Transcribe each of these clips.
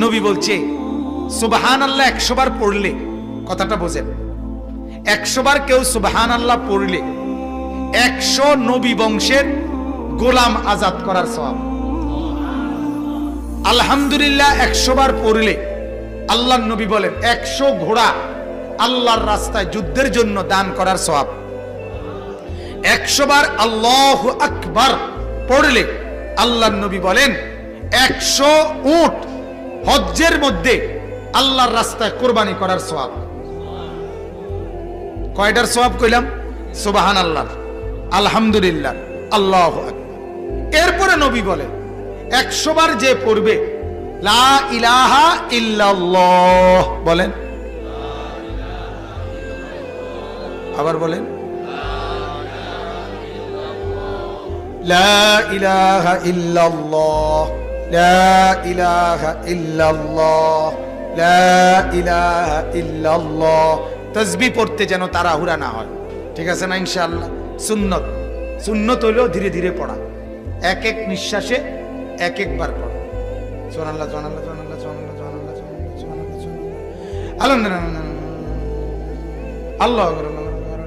নবী বলছে সুবহানাল্লাহ 100 বার পড়লে, কথাটা বোঝেন, 100 বার কেউ সুবহানাল্লাহ পড়লে 100 নবী বংশের গোলাম আজাদ করার সওয়াব। আলহামদুলিল্লাহ 100 বার পড়লে আল্লাহর নবী বলেন 100 ঘোড়া আল্লাহর রাস্তায় যুদ্ধের জন্য দান করার সওয়াব। 100 বার আল্লাহু আকবার পড়লে আল্লাহর নবী বলেন 100 উট হজ্জের মধ্যে আল্লাহর রাস্তায় কুরবানি করার সওয়াব। কয়টার সওয়াব কইলাম? সুবহানাল্লাহ, আলহামদুলিল্লাহ, আল্লাহু আকবার। এরপরে নবী বলে 100 বার যে পড়বে লা ইলাহা ইল্লাল্লাহ, বলেন, আবার বলেন, লা ইলাহা ইল্লাল্লাহ, লা ইলাহা ইল্লাল্লাহ, লা ইলাহা ইল্লাল্লাহ। তাসবিহ পড়তে যেন তাড়াহুড়া না হয়, ঠিক আছে না? ইনশাআল্লাহ সুন্নত, সুন্নত হলো ধীরে ধীরে পড়া, এক এক নিঃশ্বাসে এক একবার পড়া। সুবহানাল্লাহ, সুবহানাল্লাহ, সুবহানাল্লাহ, সুবহানাল্লাহ, সুবহানাল্লাহ, সুবহানাল্লাহ, সুবহানাল্লাহ, আলহামদুলিল্লাহ, আল্লাহু আকবার।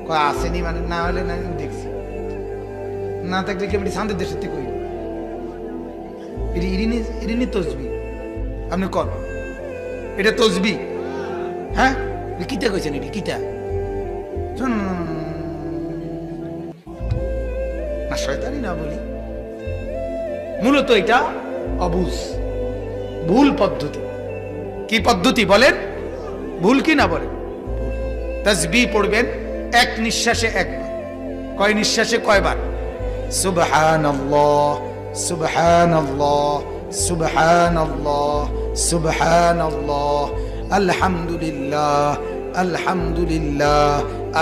কয় আসেনি মানে না হলে না, দেখছি না থাকলে কি আপনি শান্তির দেশের থেকে ইরিনি তসবি, আপনি কর এটা তসবি? হ্যাঁ, কিতা কইছেন? এটি কিতা? না শয়তানি না বলি, মূলত এটা অবুঝ, ভুল পদ্ধতি। কি পদ্ধতি বলেন? ভুল কি না বলেন? তাসবিহ পড়বেন এক নিঃশ্বাসে একবার। কয় নিঃশ্বাসে কয়বার? সুবহানাল্লাহ, সুবহানাল্লাহ, সুবহানাল্লাহ, সুবহানাল্লাহ, আলহামদুলিল্লাহ, আলহামদুলিল্লাহ,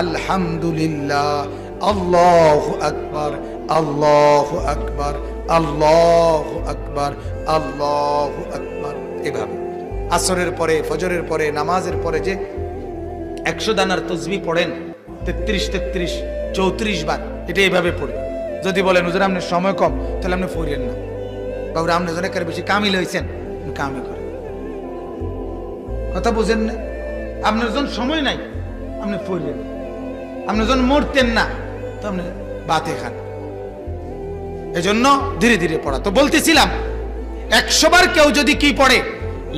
আলহামদুলিল্লাহ, আল্লাহু আকবার, আল্লাহু আকবার, আল্লাহু আকবার, আল্লাহু আকবার। এভাবে আসরের পরে, ফজরের পরে, নামাজের পরে যে 100 দানার তাসবিহ পড়েন 33, 33, 34 বার, এটা এইভাবে পড়বেন। যদি বলেন হুজুর আপনার সময় কম, তাহলে আপনি পড়েন না, বাবুরা আপনি জনে কার বেশি কামিল হয়েছেন, কামি করেন। কথা বুঝেন না? আপনার যখন সময় নাই আপনি পড়লেন, আপনি যখন মরতেন না তো আপনি বাতে খান। এজন্য ধীরে ধীরে পড়া। তো বলতেছিলাম 100 বার কেউ যদি কি পড়ে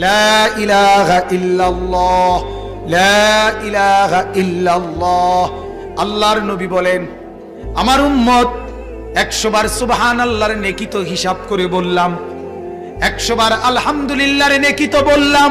লা ইলাহা ইল্লাল্লাহ, লা ইলাহা ইল্লাল্লাহ, আল্লাহর নবী বলেন আমার উম্মত 100 বার সুবহানাল্লাহর নেকি তো হিসাব করে বললাম, 100 বার আলহামদুলিল্লাহর নেকি তো বললাম,